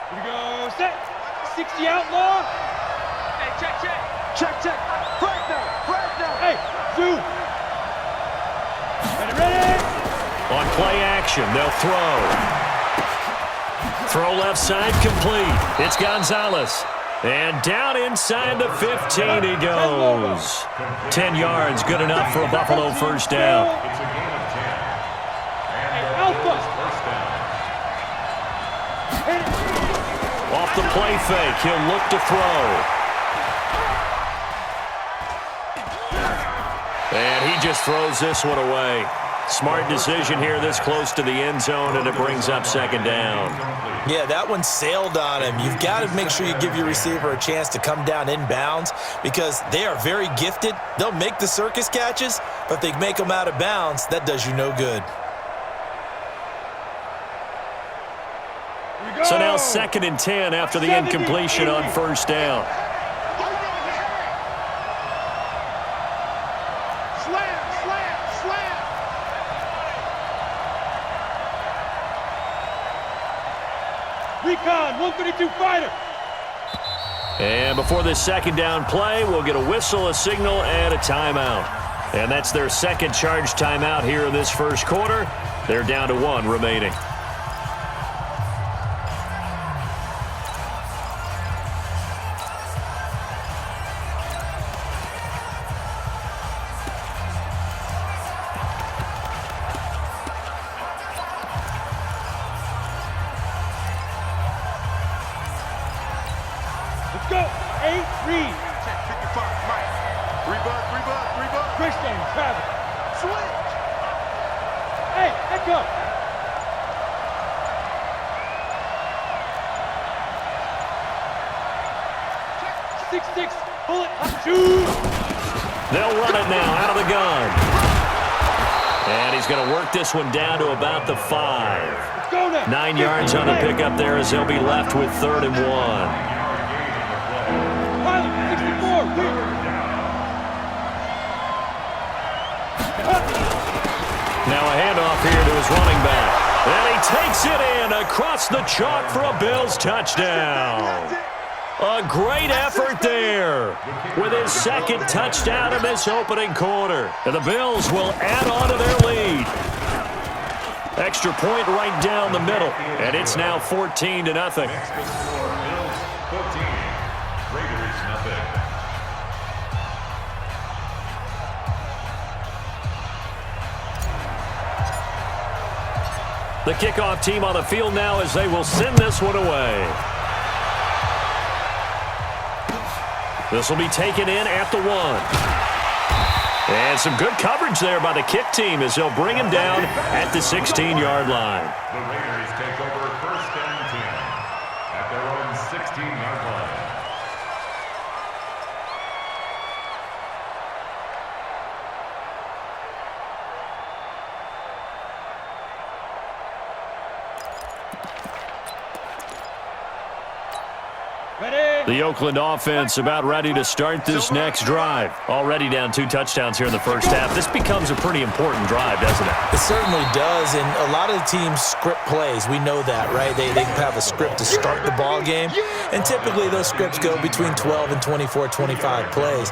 Here we go. Set. 60 outlaw. Hey, check. Check. Break down. Hey, two. Ready. On play action, they'll throw. Throw left side complete. It's Gonzalez. And down inside the 15 he goes. 10 yards, good enough for a Buffalo first down. Off the play fake, he'll look to throw. And he just throws this one away. Smart decision here this close to the end zone, and it brings up second down. Yeah, that one sailed on him. You've got to make sure you give your receiver a chance to come down inbounds because they are very gifted. They'll make the circus catches, but if they make them out of bounds, that does you no good. So now 2nd and 10 after the incompletion on first down. Recon, 132 fighter. And before this second down play, we'll get a whistle, a signal, and a timeout. And that's their second charge timeout here in this first quarter. They're down to 1 remaining. Let's go. 8, read. Check 55, Mike. Rebut. Christian, Travis. Switch. Hey, echo. Check. 6, bullet, shoot. They'll run it now out of the gun. And he's going to work this one down to about the 5. Let's go now. 9 yards on the pickup there as they'll be left with 3rd and 1. Now a handoff here to his running back. And he takes it in across the chalk for a Bills touchdown. A great effort there with his 2nd touchdown in this opening quarter. And the Bills will add on to their lead. Extra point right down the middle. And it's now 14-0. The kickoff team on the field now as they will send this one away. This will be taken in at the 1. And some good coverage there by the kick team as they'll bring him down at the 16-yard line. The Raiders take over 1st and 10 at their own 16-yard line. The Oakland offense about ready to start this next drive. Already down 2 touchdowns here in the first half. This becomes a pretty important drive, doesn't it? It certainly does, and a lot of the teams script plays. We know that, right? They have a script to start the ball game, and typically those scripts go between 12 and 24, 25 plays.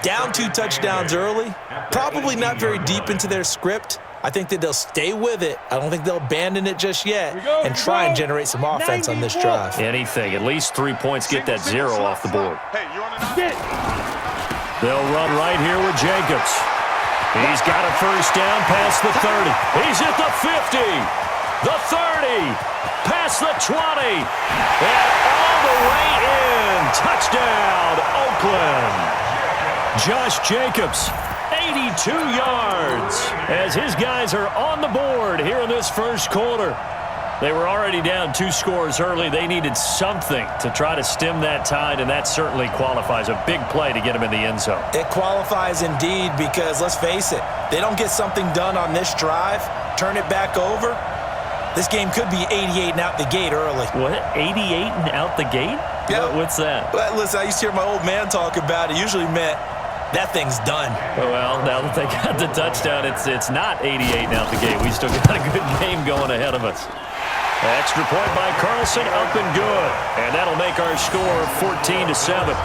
Down 2 touchdowns early, probably not very deep into their script. I think that they'll stay with it. I don't think they'll abandon it just yet and try and generate some offense on this drive. Anything. At least 3 points get that 0 off the board. They'll run right here with Jacobs. He's got a first down past the 30. He's at the 50. The 30. Past the 20. And all the way in. Touchdown, Oakland. Josh Jacobs. 82 yards as his guys are on the board here in this first quarter. They were already down 2 scores early. They needed something to try to stem that tide, and that certainly qualifies. A big play to get him in the end zone. It qualifies indeed because, let's face it, they don't get something done on this drive, turn it back over, this game could be 88 and out the gate early. What? 88 and out the gate? Yeah. What's that? But listen, I used to hear my old man talk about it. It usually meant that thing's done. Well, now that they got the touchdown, it's not 88 and out the gate. We still got a good game going ahead of us. Extra point by Carlson, up and good. And that'll make our score 14-7.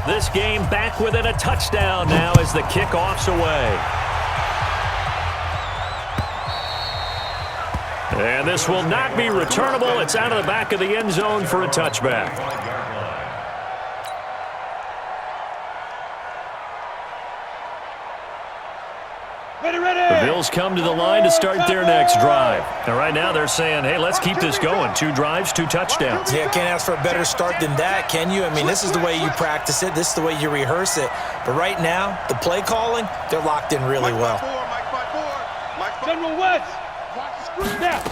This game back within a touchdown now as the kickoff's away. And this will not be returnable. It's out of the back of the end zone for a touchback. The Bills come to the line to start their next drive. And right now they're saying, hey, let's keep this going. 2 drives, 2 touchdowns. Yeah, can't ask for a better start than that, can you? I mean, this is the way you practice it. This is the way you rehearse it. But right now, the play calling, they're locked in really well. General West. Snap.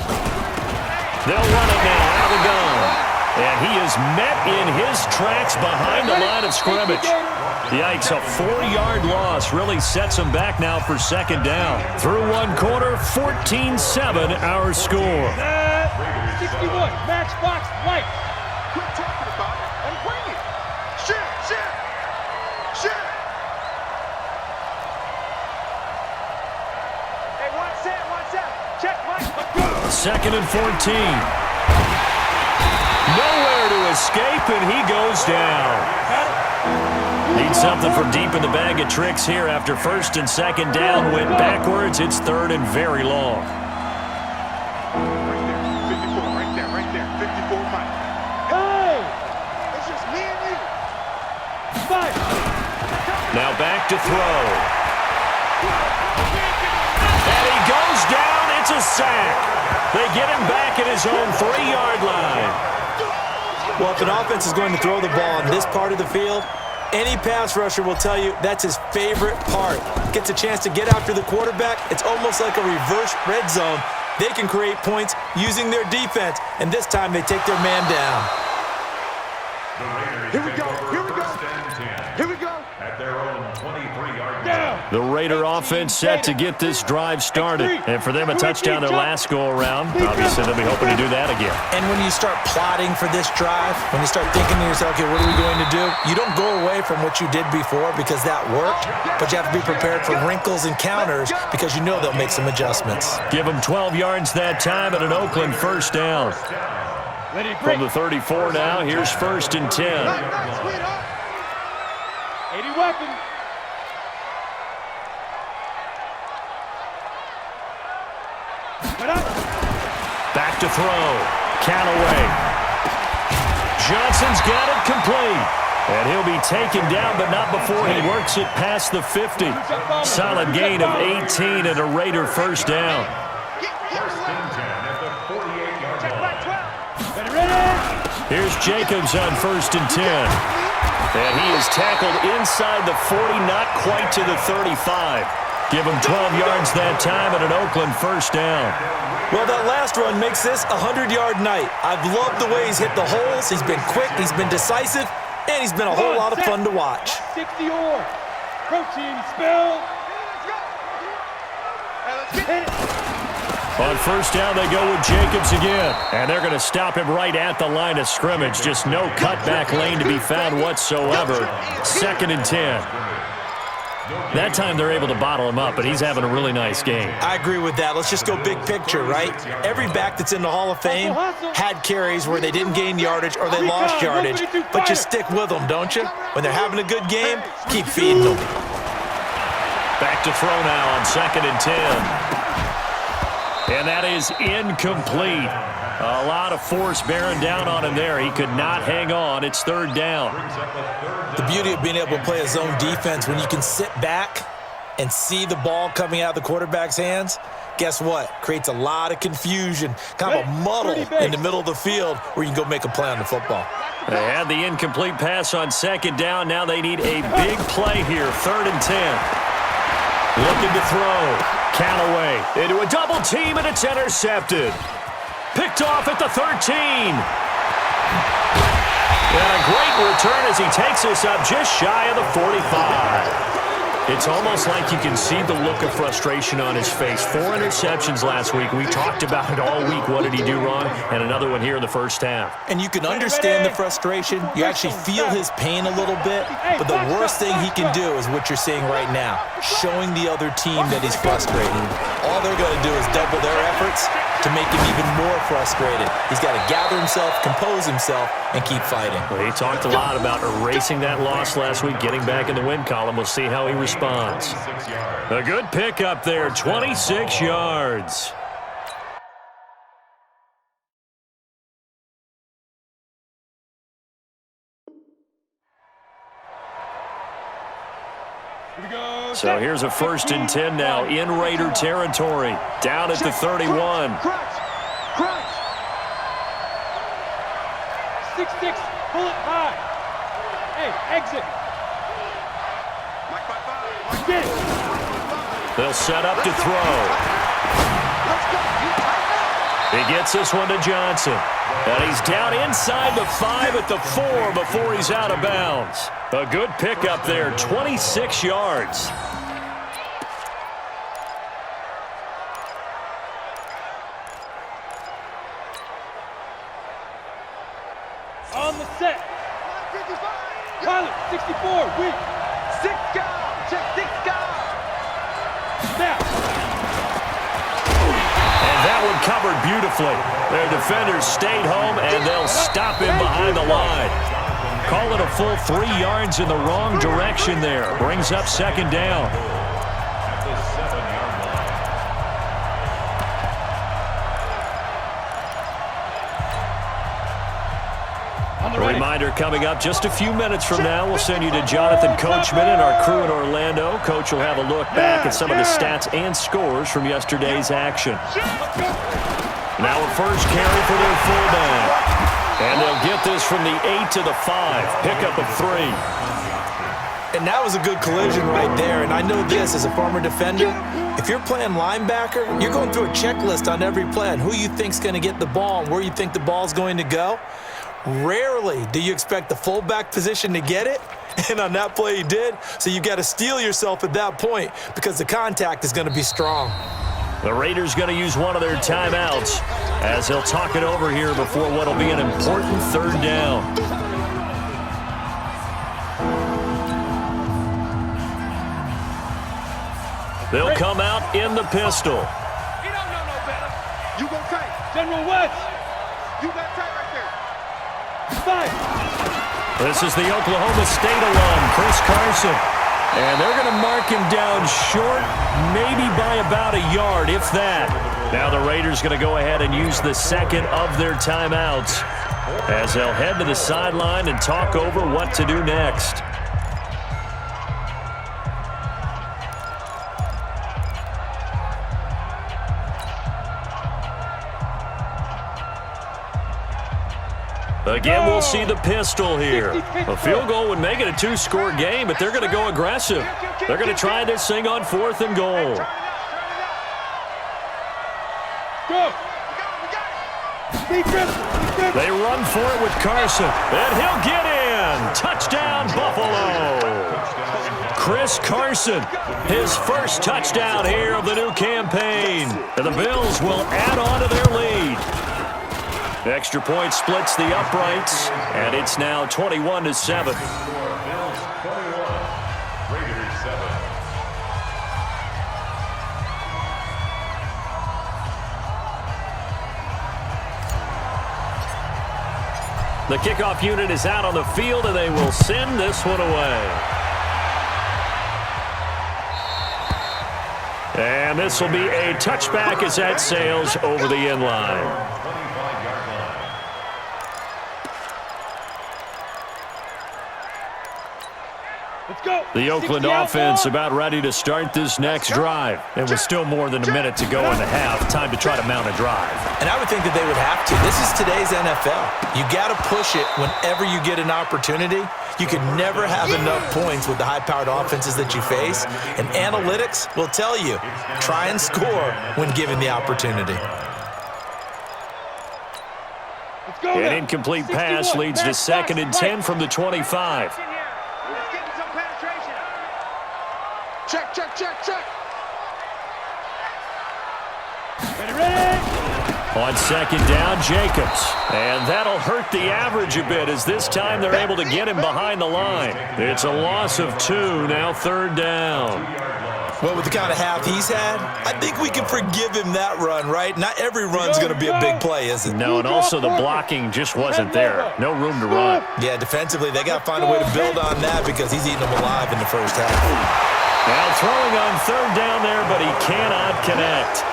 They'll run it now out of the gun. And he is met in his tracks behind the line of scrimmage. Yikes, a 4-yard loss really sets him back now for second down. Through one quarter, 14-7 our score. 61, matchbox light. Quit talking about it and bring it. Shit. Hey, one set. Check, Mike. Second and 14. Nowhere to escape, and he goes down. Need something from deep in the bag of tricks here after first and second down. Went backwards. It's third and very long. Right there. 54, Mike. Hey! It's just me and you. 5. Now back to throw. And he goes down. It's a sack. They get him back at his own 3-yard line. Well, if an offense is going to throw the ball on this part of the field, any pass rusher will tell you that's his favorite part. Gets a chance to get after the quarterback. It's almost like a reverse red zone. They can create points using their defense, and this time they take their man down. Here we go. At their own 23-yard line. The Raider offense set to get this drive started. And for them, a touchdown their last go-around. Obviously, they'll be hoping to do that again. And when you start plotting for this drive, when you start thinking to yourself, okay, what are we going to do? You don't go away from what you did before because that worked, but you have to be prepared for wrinkles and counters because you know they'll make some adjustments. Give them 12 yards that time at an Oakland first down. From the 34 now, here's first and 10. 80 weapon. Back to throw. Callaway. Johnson's got it complete. And he'll be taken down, but not before he works it past the 50. Solid gain of 18 and a Raider first down. First and 10 at the 48-yard line. Here's Jacobs on first and 10. And he is tackled inside the 40, not quite to the 35. Give him 12 yards that time at an Oakland first down. Well, that last run makes this a 100-yard night. I've loved the way he's hit the holes. He's been quick, he's been decisive, and he's been a whole lot of fun to watch. 60 or protein spill. On first down, they go with Jacobs again. And they're going to stop him right at the line of scrimmage. Just no cutback lane to be found whatsoever. Second and 10. That time they're able to bottle him up, but he's having a really nice game. I agree with that. Let's just go big picture, right? Every back that's in the Hall of Fame had carries where they didn't gain yardage or they lost yardage, but you stick with them, don't you? When they're having a good game, keep feeding them. Back to throw now on second and 10. And that is incomplete. A lot of force bearing down on him there. He could not hang on. It's third down. The beauty of being able to play a zone defense when you can sit back and see the ball coming out of the quarterback's hands, guess what? Creates a lot of confusion, kind of a muddle in the middle of the field where you can go make a play on the football. They had the incomplete pass on second down. Now they need a big play here. Third and 10. Looking to throw. Callaway into a double team, and it's intercepted. Picked picked off at the 13. And a great return as he takes us up just shy of the 45. It's almost like you can see the look of frustration on his face. 4 interceptions last week. We talked about it all week. What did he do wrong? And another one here in the first half. And you can understand the frustration. You actually feel his pain a little bit. But the worst thing he can do is what you're seeing right now, showing the other team that he's frustrated. All they're going to do is double their efforts to make him even more frustrated. He's got to gather himself, compose himself, and keep fighting. Well, he talked a lot about erasing that loss last week, getting back in the win column. We'll see how he responds. A good pick up there, 26 yards. So here's a 1st and 10 now in Raider territory. Down at the 31. Crunch. 6-6, pull it high. Hey, exit. Get it. They'll set up to throw. He gets this one to Johnson. And he's down inside the 5 at the 4 before he's out of bounds. A good pickup there, 26 yards. On the set. Pilot, 64, weak. 6 guard. Check 6 guard. Snap. And that one covered beautifully. Their defenders stayed home, and they'll stop him behind the line. Call it a full 3 yards in the wrong direction there. Brings up 2nd down. At the 7-yard line. A reminder coming up just a few minutes from now. We'll send you to Jonathan Coachman and our crew in Orlando. Coach will have a look back at some of the stats and scores from yesterday's action. Now a first carry for their fullback. And they'll get this from the 8 to the 5. Pickup of 3. And that was a good collision right there. And I know this as a former defender. If you're playing linebacker, you're going through a checklist on every play on who you think's going to get the ball and where you think the ball's going to go. Rarely do you expect the fullback position to get it. And on that play he did. So you got to steel yourself at that point because the contact is going to be strong. The Raiders going to use one of their timeouts as he'll talk it over here before what will be an important 3rd down. They'll come out in the pistol. He don't know no better. You go tight. General West. You got tight right there. 5. This is the Oklahoma State alum, Chris Carson. And they're going to mark him down short, maybe by about a yard, if that. Now the Raiders going to go ahead and use the 2nd of their timeouts as they'll head to the sideline and talk over what to do next. Again, we'll see the pistol here. A field goal would make it a 2-score game, but they're going to go aggressive. They're going to try this thing on 4th and goal. Go. They run for it with Carson, and he'll get in. Touchdown, Buffalo. Chris Carson, his first touchdown here of the new campaign. And the Bills will add on to their lead. Extra point splits the uprights, and it's now 21-7. Bills 21, Raiders 7. The kickoff unit is out on the field, and they will send this one away. And this will be a touchback as that sails over the end line. The Oakland offense about ready to start this next drive. And with still more than a minute to go in the half, time to try to mount a drive. And I would think that they would have to. This is today's NFL. You got to push it whenever you get an opportunity. You can never have enough points with the high-powered offenses that you face. And analytics will tell you, try and score when given the opportunity. An incomplete pass leads to 2nd and 10 from the 25. Check, check, check, check. Ready. On 2nd down, Jacobs. And that'll hurt the average a bit as this time they're able to get him behind the line. It's a loss of 2, now 3rd down. Well, with the kind of half he's had, I think we can forgive him that run, right? Not every run's going to be a big play, is it? No, and also the blocking just wasn't there. No room to run. Yeah, defensively, they got to find a way to build on that because he's eating them alive in the first half. Now throwing on 3rd down there, but he cannot connect.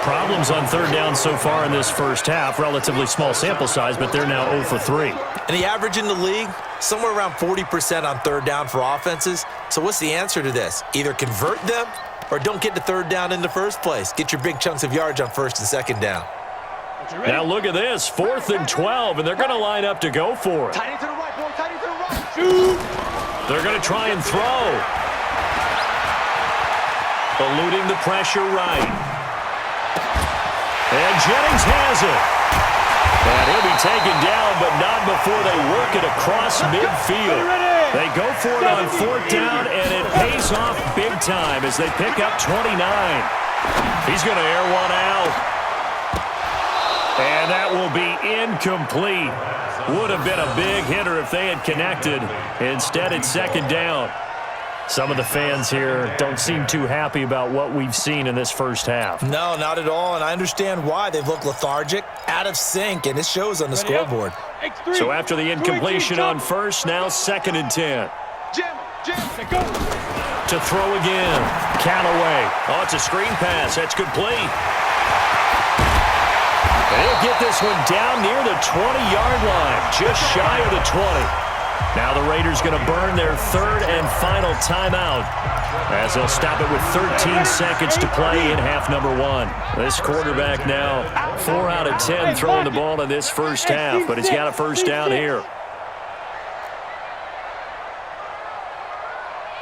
Problems on 3rd down so far in this first half. Relatively small sample size, but they're now 0 for 3. And the average in the league, somewhere around 40% on 3rd down for offenses. So what's the answer to this? Either convert them or don't get to 3rd down in the first place. Get your big chunks of yards on 1st and 2nd down. Now look at this, 4th and 12, and they're going to line up to go for it. Tight end to the right, boy. Tight end to the right. Shoot. They're going to try and throw. Eluding the pressure right. And Jennings has it. And he'll be taken down, but not before they work it across midfield. They go for it on 4th down, and it pays off big time as they pick up 29. He's going to air one out. And that will be incomplete. Would have been a big hitter if they had connected. Instead, it's 2nd down. Some of the fans here don't seem too happy about what we've seen in this first half. No, not at all, and I understand why. They've looked lethargic, out of sync, and it shows on the scoreboard. So after the incompletion on 1st, now 2nd and 10. To throw again. Callaway. Oh, it's a screen pass. That's complete. And he'll get this one down near the 20-yard line, just shy of the 20. Now the Raiders going to burn their 3rd and final timeout as they'll stop it with 13 seconds to play in half number 1. This quarterback now 4 out of 10 throwing the ball in this first half, but he's got a 1st down here.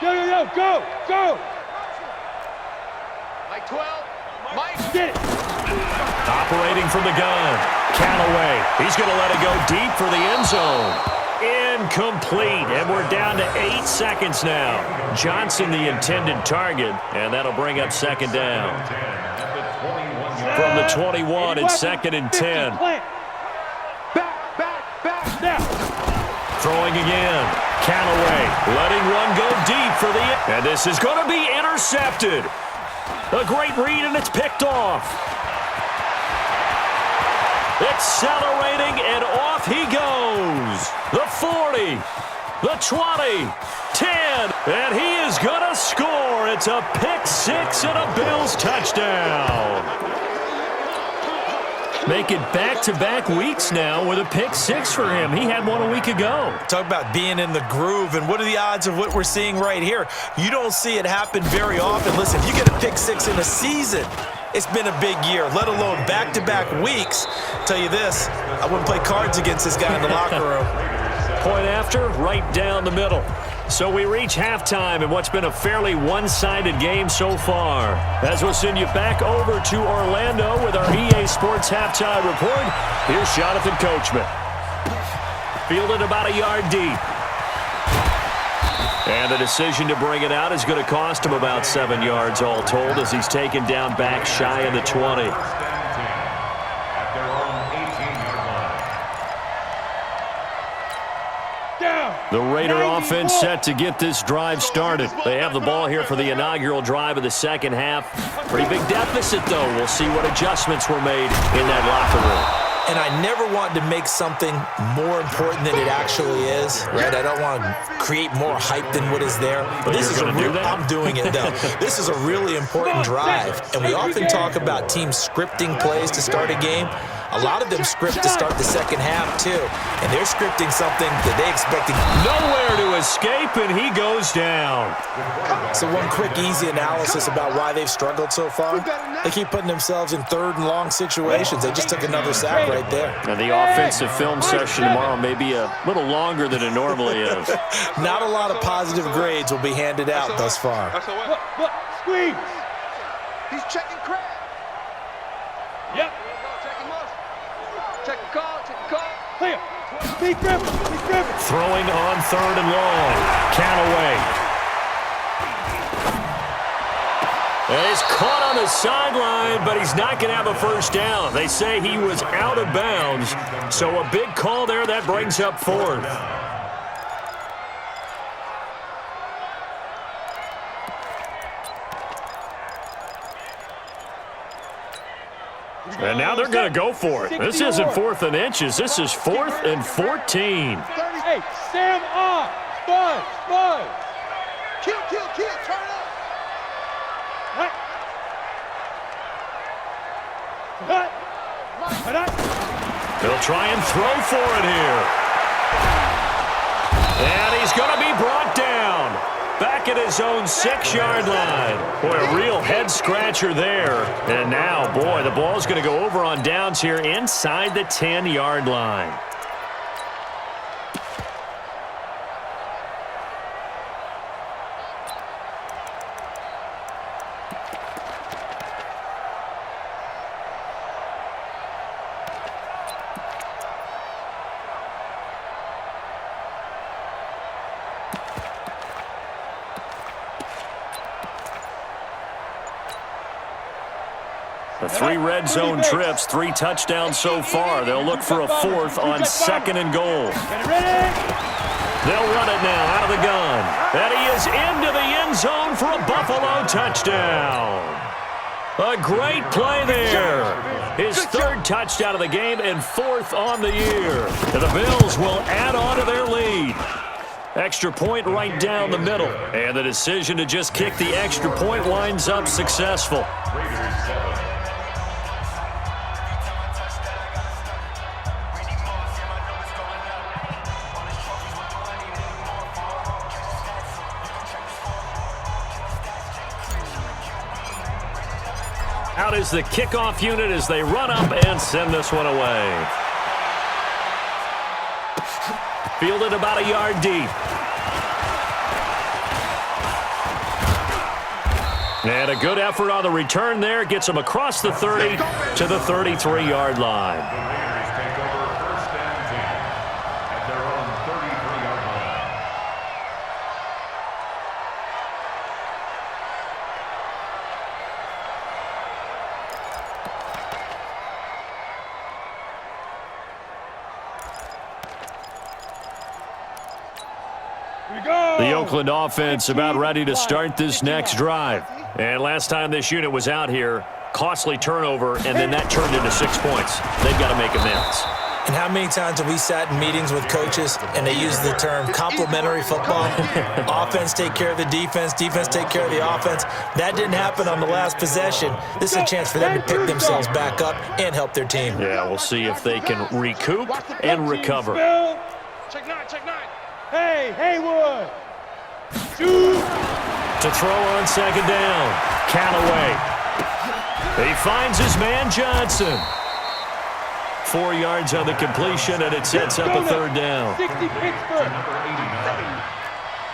Go. Mike 12. Mike, get it. Operating from the gun. Callaway. He's going to let it go deep for the end zone. Incomplete, and we're down to 8 seconds now. Johnson the intended target, and that'll bring up 2nd down. From the 21, it's 2nd and 10. Back, now. Throwing again. Callaway letting one go deep for the... And this is going to be intercepted. A great read, and it's picked off. Accelerating, and off he goes. The 40, the 20, 10, and he is going to score. It's a pick 6 and a Bills touchdown. Make it back-to-back weeks now with a pick 6 for him. He had one a week ago. Talk about being in the groove, and what are the odds of what we're seeing right here? You don't see it happen very often. Listen, if you get a pick 6 in a season, it's been a big year, let alone back-to-back weeks. Tell you this, I wouldn't play cards against this guy in the locker room. Point after, right down the middle. So we reach halftime in what's been a fairly one-sided game so far. As we'll send you back over to Orlando with our EA Sports Halftime Report, here's Jonathan Coachman. Fielded about a yard deep. And the decision to bring it out is going to cost him about 7 yards all told as he's taken down back shy of the 20. The Raider offense set to get this drive started. They have the ball here for the inaugural drive of the second half. Pretty big deficit, though. We'll see what adjustments were made in that locker room. And I never want to make something more important than it actually is, right? I don't want to create more hype than what is there. But this is I'm doing it, though. This is a really important drive. And we often talk about teams scripting plays to start a game. A lot of them script to start the second half, too. And they're scripting something that they expecting. Nowhere to escape, and he goes down. So one quick, easy analysis about why they've struggled so far. They keep putting themselves in 3rd and long situations. They just took another sack right there. And the offensive film session tomorrow may be a little longer than it normally is. Not a lot of positive grades will be handed out thus far. Look, squeeze. He's checking Craig. Yep. Check the call. Clear. Lee Griffin. Lee Griffin. Throwing on 3rd and long. Callaway. He's caught on the sideline, but he's not going to have a first down. They say he was out of bounds, so a big call there that brings up 4th. And now they're going to go for it. This isn't 4th and inches. This is 4th and 14. Hey, Sam off. Spud. Kill, turn up. They'll try and throw for it here. And he's going to be brought down. Back at his own 6-yard line. Boy, a real head-scratcher there. And now, boy, the ball's going to go over on downs here inside the 10-yard line. The 3 red zone trips, 3 touchdowns so far. They'll look for a 4th on 2nd and goal. They'll run it now out of the gun. And he is into the end zone for a Buffalo touchdown. A great play there. His 3rd touchdown of the game and 4th on the year. And the Bills will add on to their lead. Extra point right down the middle. And the decision to just kick the extra point winds up successful. Out is the kickoff unit as they run up and send this one away. Fielded about a yard deep. And a good effort on the return there. Gets him across the 30 to the 33-yard line. The Oakland offense about ready to start this next drive. And last time this unit was out here, costly turnover, and then that turned into 6 points. They've got to make amends. And how many times have we sat in meetings with coaches and they use the term complementary football? Offense take care of the defense, defense take care of the offense. That didn't happen on the last possession. This is a chance for them to pick themselves back up and help their team. Yeah, we'll see if they can recoup and recover. Check 9. Hey, Haywood. Shoot. To throw on 2nd down. Callaway. He finds his man Johnson. 4 yards on the completion, and it sets up a 3rd down. 60 Pittsburgh.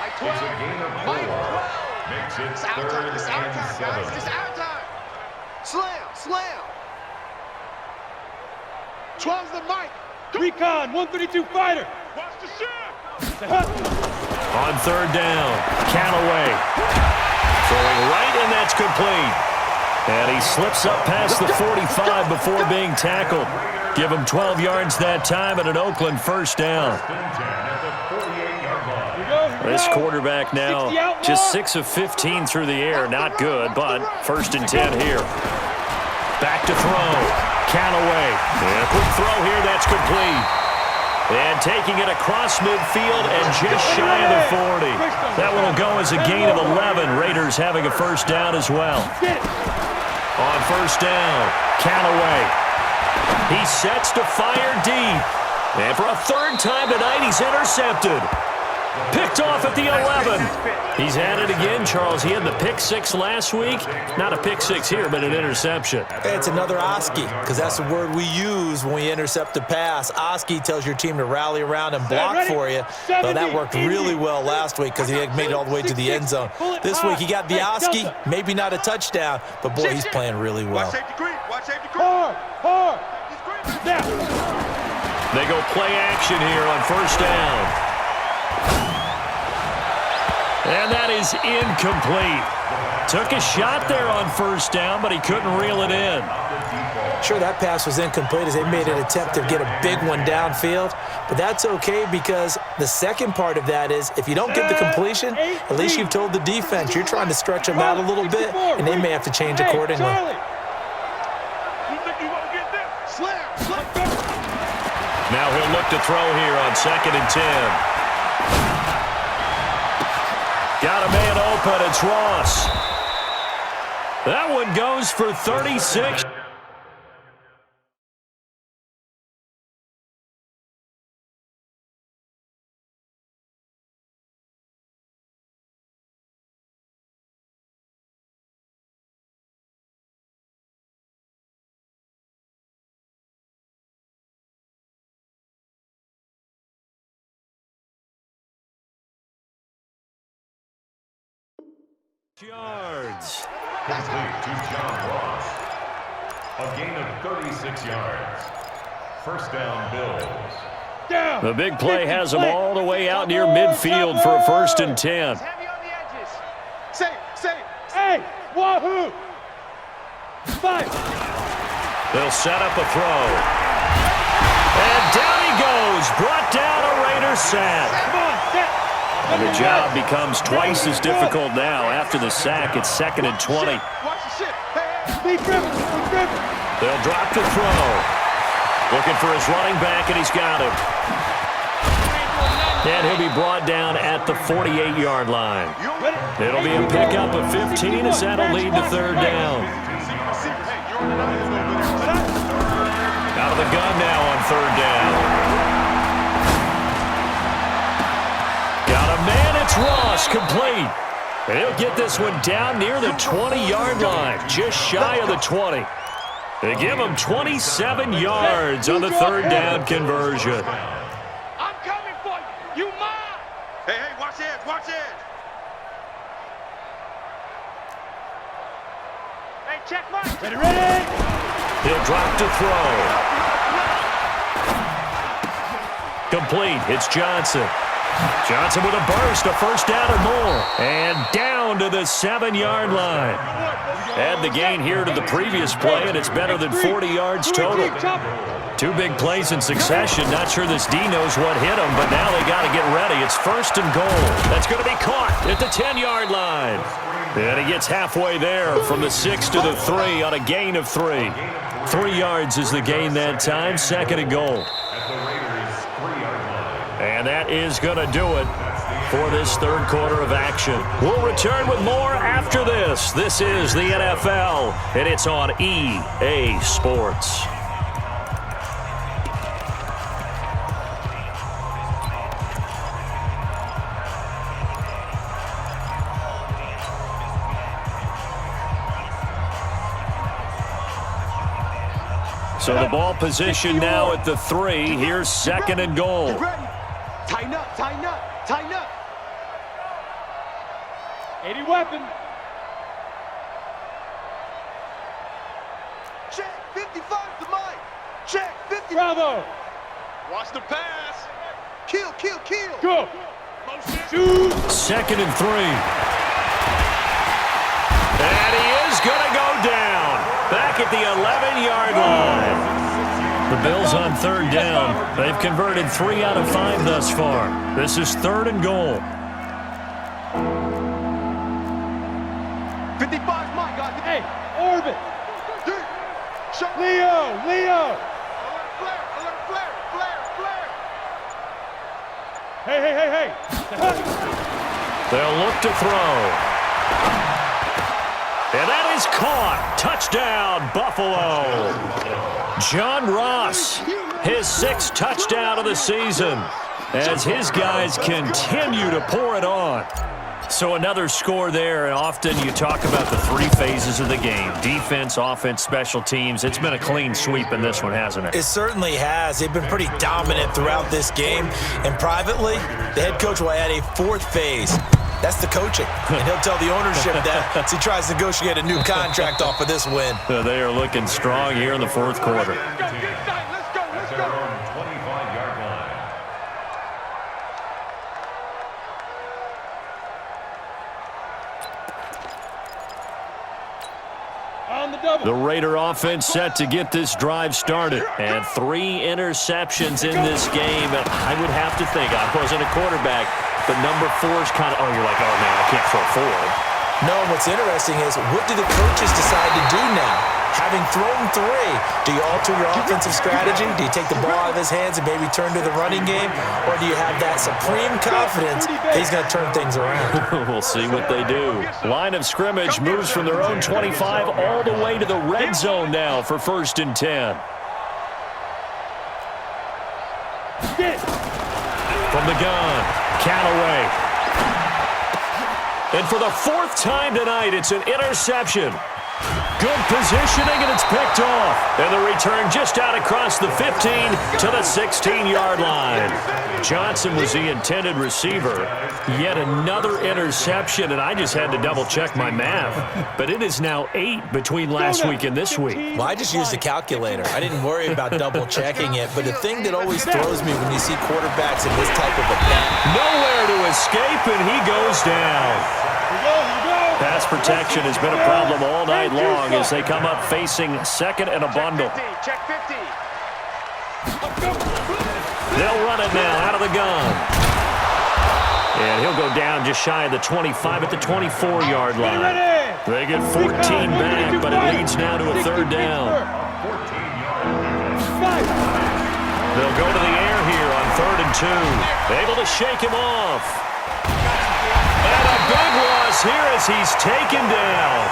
It's a gain of 4. Makes it 3rd and 7. It's our time. Slam. 12's the mic. Recon, 132 fighter. Watch the shot. On 3rd down, Callaway. Throwing right, and that's complete. And he slips up past the 45 before being tackled. Give him 12 yards that time and an Oakland 1st down. This quarterback now just 6 of 15 through the air. Not good, but 1st and 10 here. Back to throw. Callaway. And a quick throw here, that's complete. And taking it across midfield and just shy of the 40. That one will go as a gain of 11. Raiders having a 1st down as well. On 1st down, Callaway. He sets to fire deep. And for a 3rd time tonight, he's intercepted. Picked off at the 11. He's at it again, Charles. He had the pick 6 last week. Not a pick 6 here, but an interception. It's another Oski, because that's the word we use when we intercept a pass. Oski tells your team to rally around and block for you. Well, that worked really well last week because he had made it all the way to the end zone. This week he got the Oski, maybe not a touchdown, but boy, he's playing really well. Watch safety green. Hard. Now. They go play action here on first down. And that is incomplete. Took a shot there on first down, but he couldn't reel it in. Sure, that pass was incomplete as they made an attempt to get a big one downfield, but that's okay because the second part of that is if you don't get the completion, at least you've told the defense you're trying to stretch them out a little bit, and they may have to change accordingly. Now he'll look to throw here on 2nd and 10. Got a man open. It's Ross. That one goes for 36. Yards. Complete to John Ross. A gain of 36 yards. First down, Bills. The big play has them all the way out near midfield for a 1st and 10. Heavy on the edges. Say, hey, wahoo! 5. They'll set up a throw. And down he goes. Brought down a Raider sack. Come on, set. And the job becomes twice as difficult now. After the sack, it's 2nd and 20. Watch the shit. Hey, lead driven. They'll drop the throw. Looking for his running back, and he's got him. And he'll be brought down at the 48-yard line. It'll be a pickup of 15 as that'll lead to 3rd down. Out of the gun now on 3rd down. Man, it's Ross, complete. He'll get this one down near the 20-yard line, just shy of the 20. They give him 27 yards on the 3rd down conversion. I'm coming for you. You mine. Hey, watch it. Hey, check mine. Ready? He'll drop to throw. Complete. It's Johnson. Johnson with a burst, a 1st down or more. And down to the 7-yard line. Add the gain here to the previous play, and it's better than 40 yards total. 2 big plays in succession. Not sure this D knows what hit him, but now they got to get ready. It's 1st and goal. That's going to be caught at the 10-yard line. And he gets halfway there from the 6 to the 3 on a gain of 3. 3 yards is the gain that time. 2nd and goal. And that is going to do it for this 3rd quarter of action. We'll return with more after this. This is the NFL, and it's on EA Sports. So the ball position now at the 3. Here's 2nd and goal. Tighten up. 80 weapon. Check, 55 to Mike. Check, 50. Bravo. Watch the pass. Kill. Go. Shoot. 2nd and 3. And he is going to go down. Back at the 11-yard line. The Bills on 3rd down. They've converted 3 out of 5 thus far. This is 3rd and goal. 55, my God. Hey, orbit. Leo. Alert flare. Hey. They'll look to throw. And that is caught. Touchdown, Buffalo. John Ross, his 6th touchdown of the season, as his guys continue to pour it on. So another score there, and often you talk about the 3 phases of the game: defense, offense, special teams. It's been a clean sweep in this one, hasn't it? It certainly has. They've been pretty dominant throughout this game. And privately, the head coach will add a 4th phase. That's the coaching. And he'll tell the ownership that as he tries to negotiate a new contract off of this win. They are looking strong here in the 4th quarter. Let's go. The Raider offense set to get this drive started. And 3 interceptions in this game. And I would have to think, I wasn't a quarterback, but number 4 is kind of, you're like, oh, man, I can't throw 4. No, what's interesting is what do the coaches decide to do now? Having thrown 3, do you alter your offensive strategy? Do you take the ball out of his hands and maybe turn to the running game? Or do you have that supreme confidence that he's going to turn things around? We'll see what they do. Line of scrimmage moves from their own 25 all the way to the red zone now for 1st and 10. From the gun, Callaway. And for the 4th time tonight, it's an interception. Good positioning, and it's picked off. And the return just out across the 15 to the 16-yard line. Johnson was the intended receiver. Yet another interception, and I just had to double-check my math. But it is now 8 between last week and this week. Well, I just used a calculator. I didn't worry about double-checking it. But the thing that always throws me when you see quarterbacks in this type of a pass. Nowhere to escape, and he goes down. Pass protection has been a problem all night long as they come up facing 2nd and a bundle. Check 50. They'll run it now out of the gun. And he'll go down just shy of the 25 at the 24-yard line. They get 14 back, but it leads now to a 3rd down. They'll go to the air here on 3rd and 2. Able to shake him off. And a big loss here as he's taken down.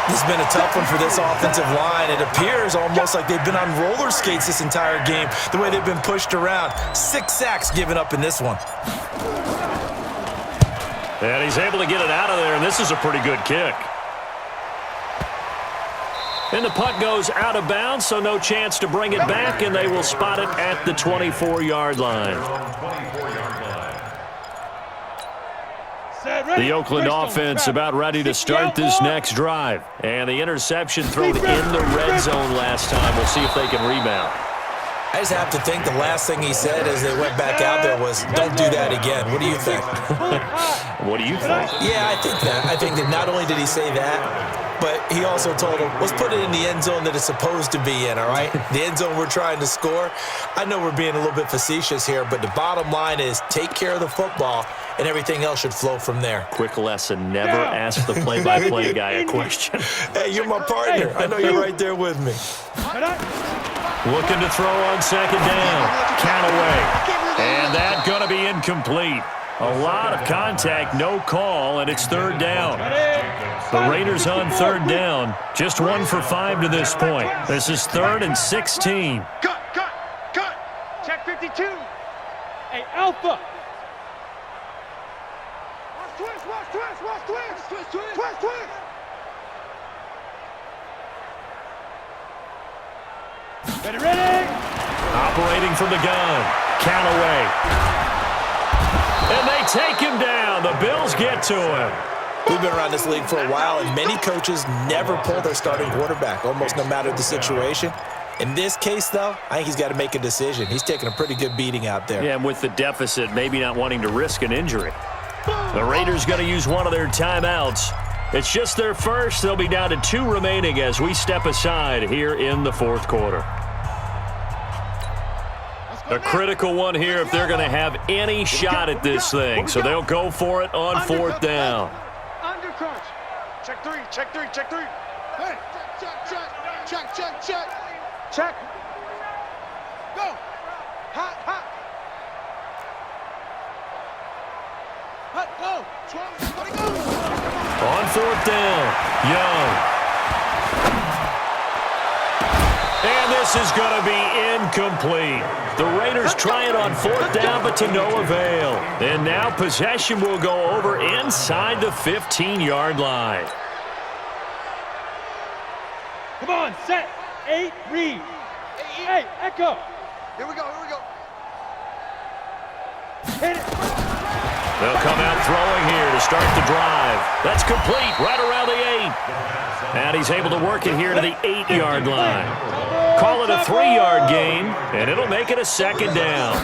This has been a tough one for this offensive line. It appears almost like they've been on roller skates this entire game, the way they've been pushed around. 6 sacks given up in this one. And he's able to get it out of there, and this is a pretty good kick. And the punt goes out of bounds, so no chance to bring it back, and they will spot it at the 24-yard line. The Oakland offense about ready to start this next drive. And the interception thrown in the red zone last time. We'll see if they can rebound. I just have to think the last thing he said as they went back out there was, don't do that again. What do you think? What do you think? Yeah, I think that. I think that not only did he say that, but he also told him, let's put it in the end zone that it's supposed to be in, all right? The end zone we're trying to score. I know we're being a little bit facetious here, but the bottom line is take care of the football, and everything else should flow from there. Quick lesson, never ask the play-by-play guy a question. Hey, you're my partner. I know you're right there with me. Looking to throw on 2nd down. Callaway. And that's going to be incomplete. A lot of contact, no call, and it's 3rd down. The Raiders on 3rd down. Just 1 for 5 to this point. This is 3rd and 16. Cut. Check 52. Hey, Alpha. Twist. Ready? Operating from the gun. Callaway. And they take him down. The Bills get to him. We've been around this league for a while, and many coaches never pull their starting quarterback, almost no matter the situation. In this case, though, I think he's got to make a decision. He's taking a pretty good beating out there. Yeah, and with the deficit, maybe not wanting to risk an injury. The Raiders going to use one of their timeouts. It's just their first. They'll be down to 2 remaining as we step aside here in the 4th quarter. A critical one here if they're going to have any shot at this thing. So they'll go for it on 4th down. Undercrunch. Check 3. Hey. Check. Go. Hot. Go. 20, go. On 4th down, Young. And this is going to be incomplete. The Raiders try it on 4th down, but to no avail. And now possession will go over inside the 15-yard line. Come on, set. 8, read. Hey, Echo. Here we go. Hit it. They'll come out throwing here to start the drive. That's complete right around the 8. And he's able to work it here to the 8-yard line. Call it a 3-yard gain, and it'll make it a second down.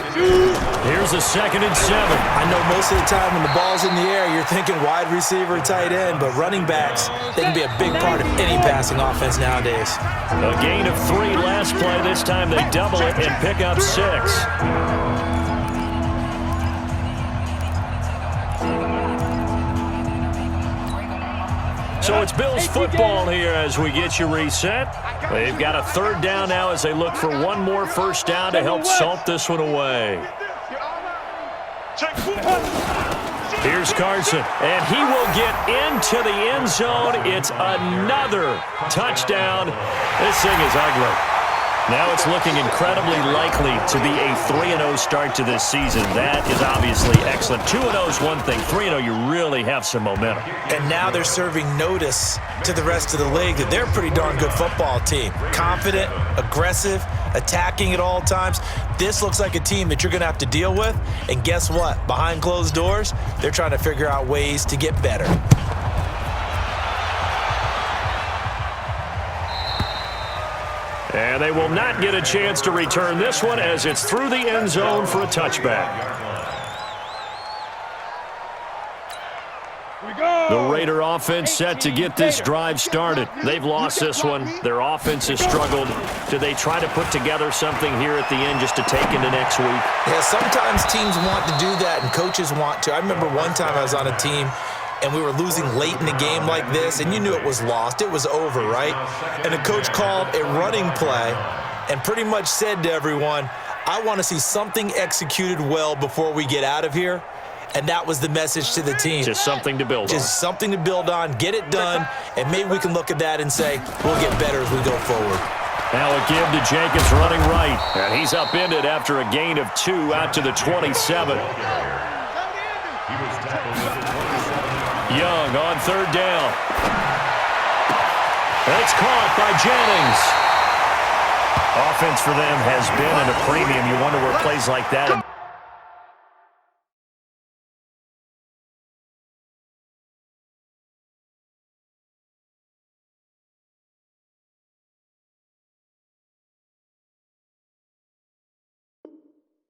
Here's a 2nd and 7. I know most of the time when the ball's in the air, you're thinking wide receiver, tight end, but running backs, they can be a big part of any passing offense nowadays. A gain of 3 last play. This time they double it and pick up 6. So it's Bills football here as we get you reset. They've got a 3rd down now as they look for one more first down to help salt this one away. Here's Carson, and he will get into the end zone. It's another touchdown. This thing is ugly. Now it's looking incredibly likely to be a 3-0 start to this season. That is obviously excellent. 2-0 is one thing. 3-0, you really have some momentum. And now they're serving notice to the rest of the league that they're a pretty darn good football team. Confident, aggressive, attacking at all times. This looks like a team that you're going to have to deal with. And guess what? Behind closed doors, they're trying to figure out ways to get better. And they will not get a chance to return this one as it's through the end zone for a touchback. The Raider offense set to get this drive started. They've lost this one. Their offense has struggled. Do they try to put together something here at the end just to take into next week? Yeah, sometimes teams want to do that and coaches want to. I remember one time I was on a team and we were losing late in the game like this, and you knew it was lost. It was over, right? And the coach called a running play and pretty much said to everyone, I want to see something executed well before we get out of here. And that was the message to the team. Just something to build on. Just something to build on, get it done, and maybe we can look at that and say, we'll get better as we go forward. Now a give to Jacobs running right. And he's upended after a gain of 2 out to the 27. Young on 3rd down. And it's caught by Jennings. Offense for them has been at a premium. You wonder where plays like that.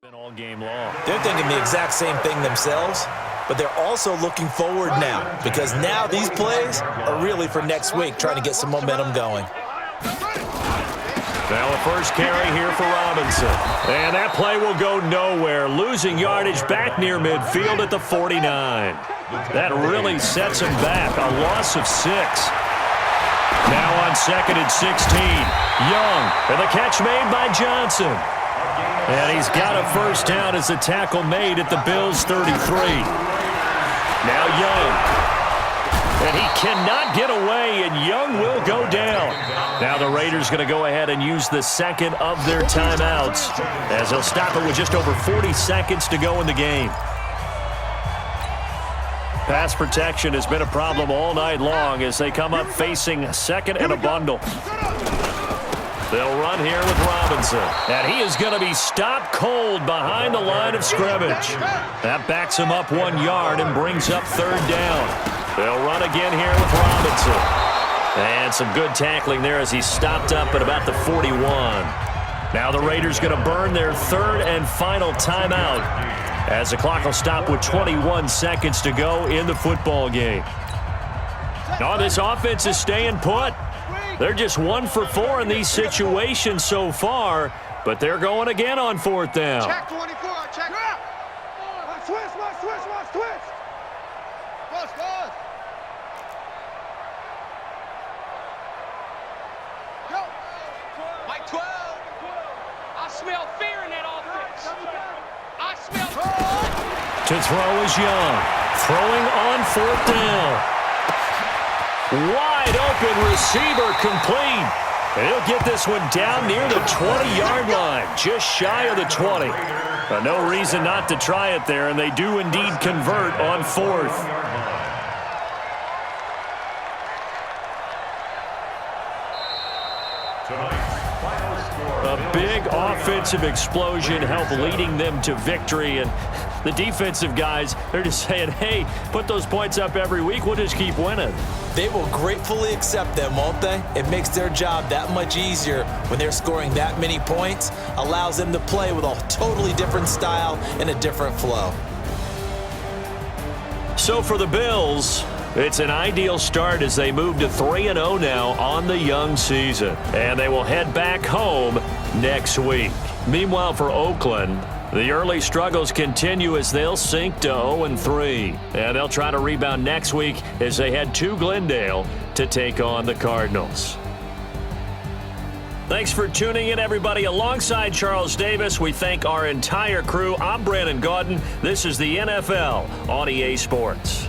Been all game long. They're thinking the exact same thing themselves, but they're also looking forward now because now these plays are really for next week, trying to get some momentum going. Now a first carry here for Robinson. And that play will go nowhere, losing yardage back near midfield at the 49. That really sets him back, a loss of 6. Now on 2nd and 16, Young, and the catch made by Johnson. And he's got a first down as the tackle made at the Bills' 33. Now Young. And he cannot get away, and Young will go down. Now the Raiders going to go ahead and use the second of their timeouts as they'll stop it with just over 40 seconds to go in the game. Pass protection has been a problem all night long as they come up facing 2nd and a bundle. They'll run here with Robinson. And he is going to be stopped cold behind the line of scrimmage. That backs him up 1 yard and brings up 3rd down. They'll run again here with Robinson. And some good tackling there as he's stopped up at about the 41. Now the Raiders going to burn their 3rd and final timeout as the clock will stop with 21 seconds to go in the football game. Oh, this offense is staying put. They're just 1 for 4 in these situations so far, but they're going again on 4th down. Check 24, check. Switch. Pause. Go. Mike 12. I smell fear in that offense. I smell To throw is Young. Throwing on 4th down. Wide open receiver complete. And he'll get this one down near the 20-yard line, just shy of the 20. No reason not to try it there, and they do indeed convert on 4th. A big offensive explosion helped leading them to victory, and The defensive guys, they're just saying, hey, put those points up every week. We'll just keep winning. They will gratefully accept them, won't they? It makes their job that much easier when they're scoring that many points, allows them to play with a totally different style and a different flow. So for the Bills, it's an ideal start as they move to 3-0 now on the young season. And they will head back home next week. Meanwhile, for Oakland, the early struggles continue as they'll sink to 0-3. And they'll try to rebound next week as they head to Glendale to take on the Cardinals. Thanks for tuning in, everybody. Alongside Charles Davis, we thank our entire crew. I'm Brandon Gaudin. This is the NFL on EA Sports.